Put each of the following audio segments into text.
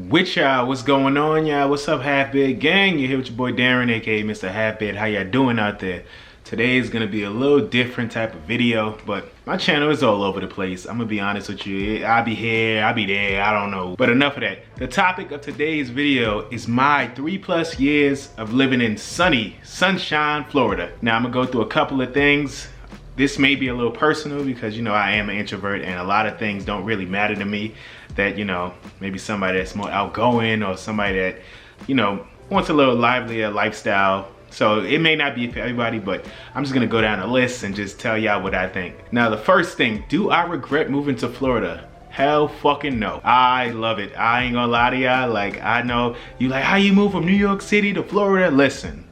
With y'all, what's going on, y'all? What's up, Half Bed Gang? You're here with your boy Darren, aka Mr. Half Bed. How y'all doing out there? Today is gonna be a little different type of video, but my channel is all over the place. I'm gonna be honest with you. I'll be here, I'll be there, I don't know. But enough of that. The topic of today's video is my 3+ years of living in sunshine, Florida. Now I'm gonna go through a couple of things. This may be a little personal because, you know, I am an introvert and a lot of things don't really matter to me. That, you know, maybe somebody that's more outgoing or somebody that, you know, wants a little livelier lifestyle. So it may not be for everybody, but I'm just gonna go down the list and just tell y'all what I think. Now, the first thing, do I regret moving to Florida? Hell fucking no. I love it. I ain't gonna lie to y'all. Like, I know you like, how you move from New York City to Florida? Listen.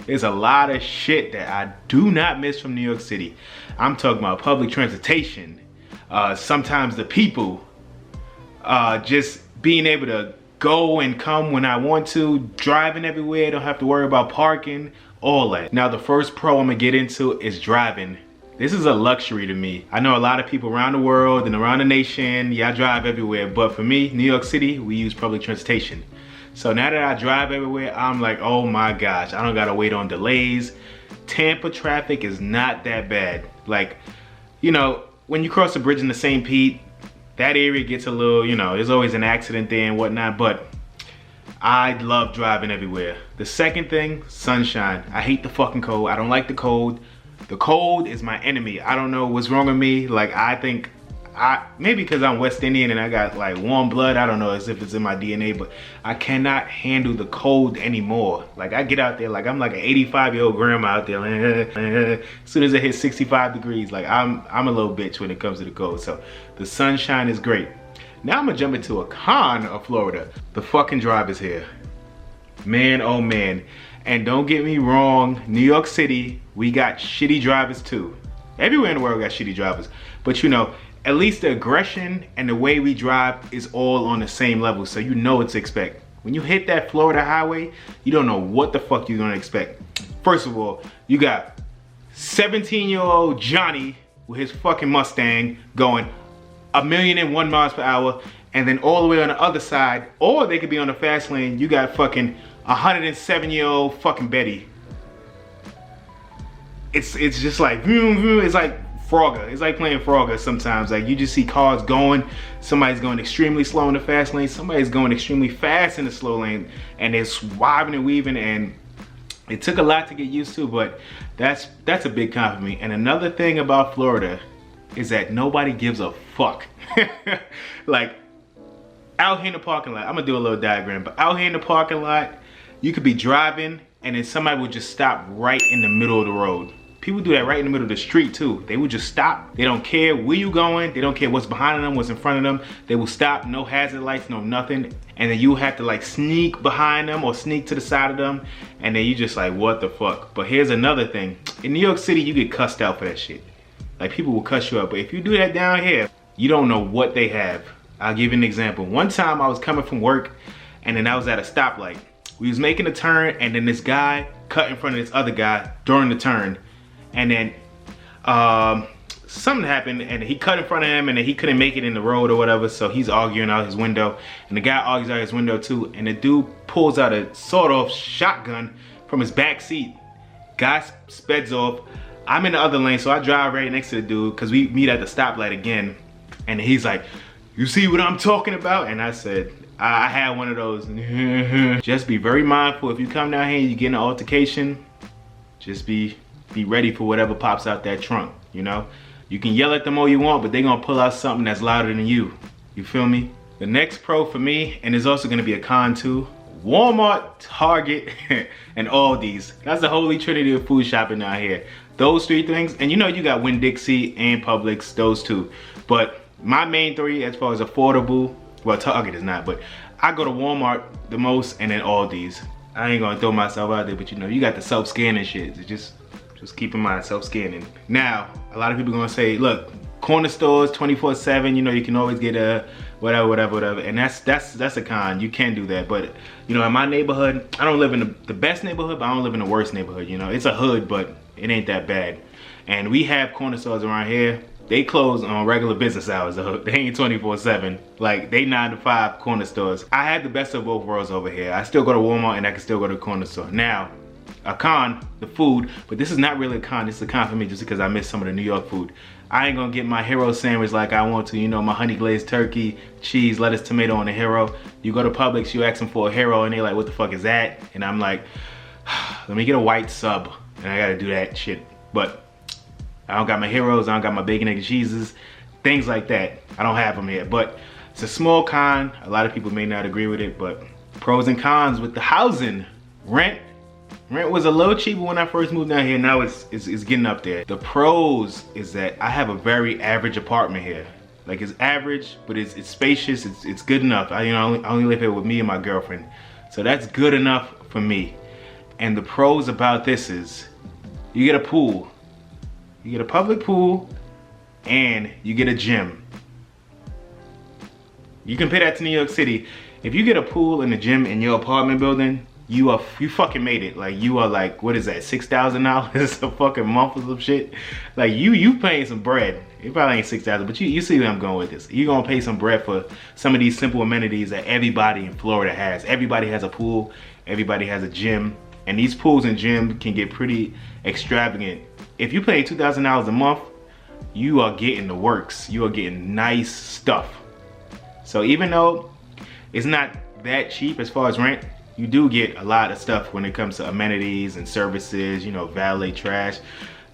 There's a lot of shit that I do not miss from New York City. I'm talking about public transportation. Sometimes the people, just being able to go and come when I want to, driving everywhere, don't have to worry about parking, all that. Now the first pro I'm gonna get into is driving. This is a luxury to me. I know a lot of people around the world and around the nation, yeah, I drive everywhere, but for me, New York City, we use public transportation. So now that I drive everywhere, I'm like, oh my gosh, I don't gotta wait on delays. Tampa traffic is not that bad. Like, you know, when you cross the bridge in the St. Pete, that area gets a little, you know, there's always an accident there and whatnot, but I love driving everywhere. The second thing, sunshine. I hate the fucking cold. I don't like the cold. The cold is my enemy. I don't know what's wrong with me. Like, I think, maybe because I'm West Indian and I got like warm blood, I don't know as if it's in my DNA, but I cannot handle the cold anymore. Like, I get out there like I'm like an 85-year-old grandma out there. As soon as it hits 65 degrees, like I'm a little bitch when it comes to the cold. So the sunshine is great. Now I'm gonna jump into a con of Florida. The fucking drive is here. Man, oh man. And don't get me wrong, New York City, we got shitty drivers too. Everywhere in the world got shitty drivers. But you know, at least the aggression and the way we drive is all on the same level, so you know what to expect. When you hit that Florida highway, you don't know what the fuck you're gonna expect. First of all, you got 17-year-old Johnny with his fucking Mustang going 1,000,001 miles per hour, and then all the way on the other side, or they could be on the fast lane, you got fucking 107-year-old fucking Betty. It's just like, it's like Frogger. It's like playing Frogger sometimes. Like, you just see cars going, somebody's going extremely slow in the fast lane, somebody's going extremely fast in the slow lane, and they're swabbing and weaving, and it took a lot to get used to, but that's a big con for me. And another thing about Florida is that nobody gives a fuck. Like, out here in the parking lot, I'm gonna do a little diagram, but out here in the parking lot, you could be driving and then somebody would just stop right in the middle of the road. People do that right in the middle of the street too. They would just stop. They don't care where you going. They don't care what's behind them, what's in front of them. They will stop, no hazard lights, no nothing. And then you have to like sneak behind them or sneak to the side of them. And then you just like, what the fuck? But here's another thing. In New York City, you get cussed out for that shit. Like, people will cuss you out. But if you do that down here, you don't know what they have. I'll give you an example. One time I was coming from work and then I was at a stoplight. We was making a turn and then this guy cut in front of this other guy during the turn. And then something happened and he cut in front of him and then he couldn't make it in the road or whatever, so he's arguing out his window and the guy argues out his window too, and the dude pulls out a sawed-off shotgun from his back seat. Guy speds off. I'm in the other lane, so I drive right next to the dude because we meet at the stoplight again, and he's like, you see what I'm talking about? And I said, I had one of those. Just be very mindful if you come down here and you get in an altercation, just be ready for whatever pops out that trunk, you know? You can yell at them all you want, but they're gonna pull out something that's louder than you. You feel me? The next pro for me, and there's also gonna be a con too, Walmart, Target, and Aldi's. That's the holy trinity of food shopping out here. Those three things, and you know you got Winn-Dixie and Publix, those two. But my main three as far as affordable, well, Target is not, but I go to Walmart the most and then Aldi's. I ain't gonna throw myself out there, but you know, you got the self-scanning shit. It's just keep in mind, self-scanning. Now, a lot of people gonna say, look, corner stores 24/7, you know, you can always get a whatever, and that's a con. You can do that, but you know, in my neighborhood, I don't live in the best neighborhood, but I don't live in the worst neighborhood. You know, it's a hood, but it ain't that bad. And we have corner stores around here. they close on regular business hours though. They ain't 24/7. Like, they 9 to 5 corner stores. I had the best of both worlds over here. I still go to Walmart and I can still go to the corner store. Now, a con, the food, but this is not really a con. This is a con for me just because I miss some of the New York food. I ain't gonna get my hero sandwich like I want to, you know, my honey glazed turkey, cheese, lettuce, tomato on a hero. You go to Publix, you ask them for a hero and they like, what the fuck is that? And I'm like, let me get a white sub. And I gotta do that shit. But I don't got my heroes, I don't got my bacon, egg, and cheeses, things like that. I don't have them here, but it's a small con. A lot of people may not agree with it, but pros and cons with the housing. Rent was a little cheaper when I first moved down here. Now it's getting up there. The pros is that I have a very average apartment here. Like, it's average, but it's spacious. It's good enough. I only live here with me and my girlfriend, so that's good enough for me. And the pros about this is you get a pool, you get a public pool, and you get a gym. You compare that to New York City. If you get a pool and a gym in your apartment building, you fucking made it. Like, you are like, what is that, $6,000 a fucking month or some shit? Like, you paying some bread. It probably ain't 6,000, but you see where I'm going with this. You're gonna pay some bread for some of these simple amenities that everybody in Florida has. Everybody has a pool, everybody has a gym, and these pools and gym can get pretty extravagant. If you pay $2,000 a month, you are getting the works. You are getting nice stuff. So even though it's not that cheap as far as rent, you do get a lot of stuff when it comes to amenities and services, you know, valet, trash.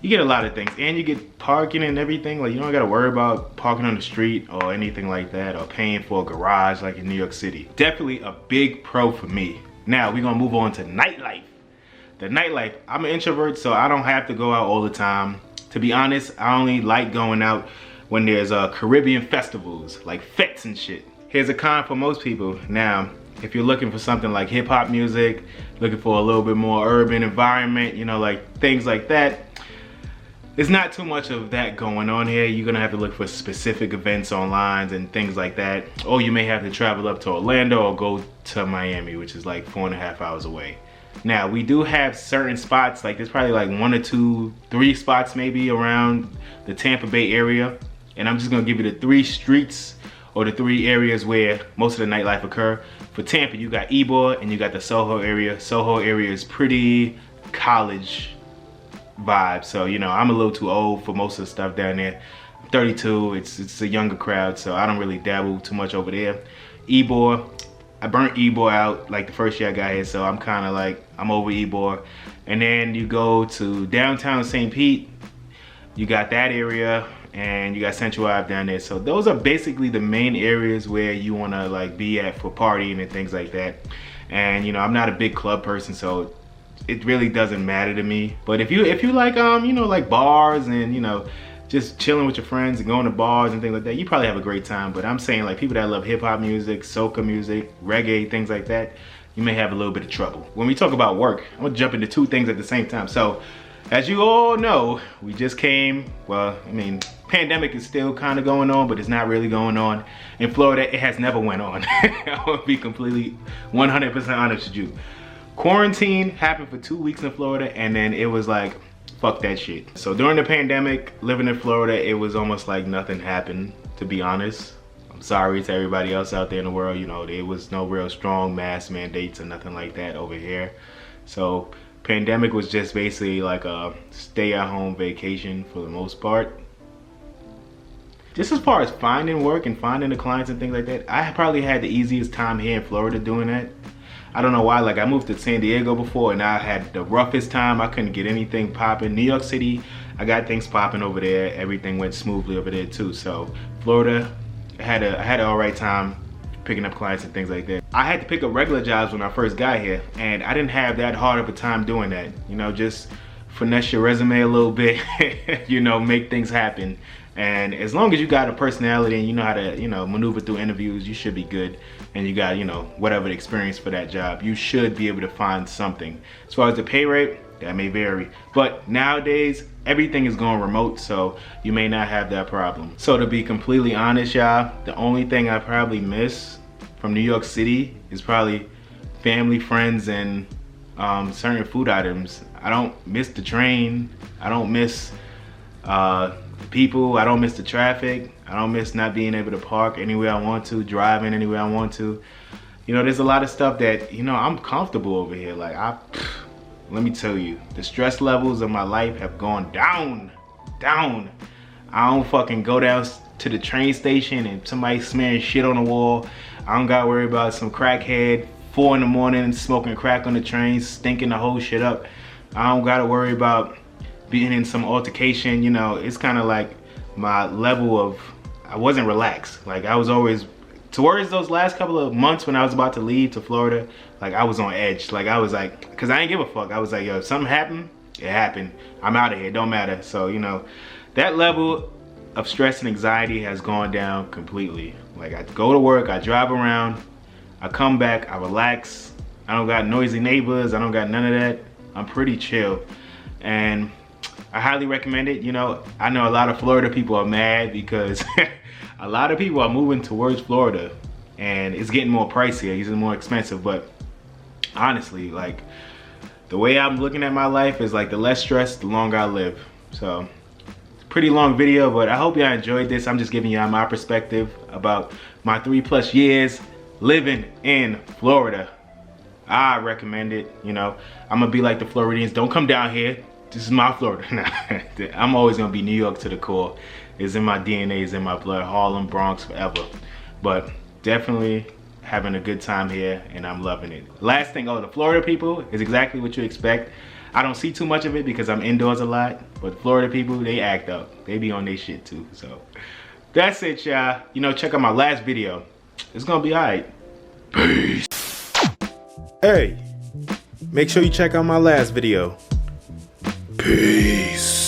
You get a lot of things, and you get parking and everything. Like, you don't gotta worry about parking on the street or anything like that, or paying for a garage like in New York City. Definitely a big pro for me. Now we're gonna move on to nightlife. The nightlife, I'm an introvert, so I don't have to go out all the time. To be honest, I only like going out when there's Caribbean festivals, like fetes and shit. Here's a con for most people. Now, if you're looking for something like hip hop music, looking for a little bit more urban environment, you know, like things like that, there's not too much of that going on here. You're gonna have to look for specific events online and things like that. Or you may have to travel up to Orlando or go to Miami, which is like 4.5 hours away. Now, we do have certain spots, like there's probably like 1 or 2, 3 spots maybe around the Tampa Bay area. And I'm just gonna give you the 3 streets or the 3 areas where most of the nightlife occur. For Tampa, you got Ybor and you got the Soho area. Soho area is pretty college vibe. So, you know, I'm a little too old for most of the stuff down there. I'm 32, it's a younger crowd, so I don't really dabble too much over there. Ybor, I burnt Ybor out like the first year I got here, so I'm kind of like, I'm over Ybor. And then you go to downtown St. Pete, you got that area, and you got Central Ave down there. So those are basically the main areas where you wanna like be at for partying and things like that. And you know, I'm not a big club person, so it really doesn't matter to me. But if you like you know, like bars and you know, just chilling with your friends and going to bars and things like that, you probably have a great time. But I'm saying, like, people that love hip hop music, soca music, reggae, things like that, you may have a little bit of trouble. When we talk about work, I'm gonna jump into 2 things at the same time. So as you all know, we just came, well, I mean, pandemic is still kind of going on, but it's not really going on. In Florida, it has never went on. I want to be completely 100% honest with you. Quarantine happened for 2 weeks in Florida, and then it was like, fuck that shit. So during the pandemic, living in Florida, it was almost like nothing happened, to be honest. I'm sorry to everybody else out there in the world, you know, there was no real strong mask mandates or nothing like that over here. So pandemic was just basically like a stay-at-home vacation for the most part. Just as far as finding work and finding the clients and things like that, I probably had the easiest time here in Florida doing that. I don't know why, like I moved to San Diego before and I had the roughest time. I couldn't get anything popping. New York City, I got things popping over there. Everything went smoothly over there too. So Florida, I had an all right time picking up clients and things like that. I had to pick up regular jobs when I first got here, and I didn't have that hard of a time doing that. You know, just finesse your resume a little bit, you know, make things happen. And as long as you got a personality and you know how to, you know, maneuver through interviews, you should be good. And you got, you know, whatever the experience for that job, you should be able to find something. As far as the pay rate, that may vary. But nowadays, everything is going remote, so you may not have that problem. So to be completely honest, y'all, the only thing I probably miss from New York City is probably family, friends, and certain food items. I don't miss the train. I don't miss the people. I don't miss the traffic. I don't miss not being able to park anywhere I want to, driving anywhere I want to. You know, there's a lot of stuff that, you know, I'm comfortable over here. Like, let me tell you, the stress levels of my life have gone down. I don't fucking go down to the train station and somebody smearing shit on the wall. I don't gotta worry about some crackhead 4 in the morning smoking crack on the train, stinking the whole shit up. I don't gotta worry about being in some altercation. You know, it's kind of like my level of, I wasn't relaxed. Like, I was always, towards those last couple of months when I was about to leave to Florida, like, I was on edge. Like, I was like, cause I didn't give a fuck. I was like, yo, if something happened, it happened. I'm out of here, it don't matter. So, you know, that level of stress and anxiety has gone down completely. Like, I go to work, I drive around, I come back, I relax. I don't got noisy neighbors, I don't got none of that. I'm pretty chill. And I highly recommend it. You know, I know a lot of Florida people are mad because a lot of people are moving towards Florida and it's getting more pricier, it's more expensive. But honestly, like, the way I'm looking at my life is like, the less stress, the longer I live. So, pretty long video, but I hope y'all enjoyed this. I'm just giving y'all my perspective about my 3+ years living in Florida. I recommend it. You know, I'm gonna be like the Floridians, don't come down here. This is my Florida. I'm always gonna be New York to the core. It's in my DNA, it's in my blood. Harlem, Bronx, forever. But definitely having a good time here and I'm loving it. Last thing, the Florida people is exactly what you expect. I don't see too much of it because I'm indoors a lot, but Florida people, they act up. They be on their shit too. So that's it, y'all. You know, check out my last video. It's gonna be all right. Peace. Hey, make sure you check out my last video. Peace.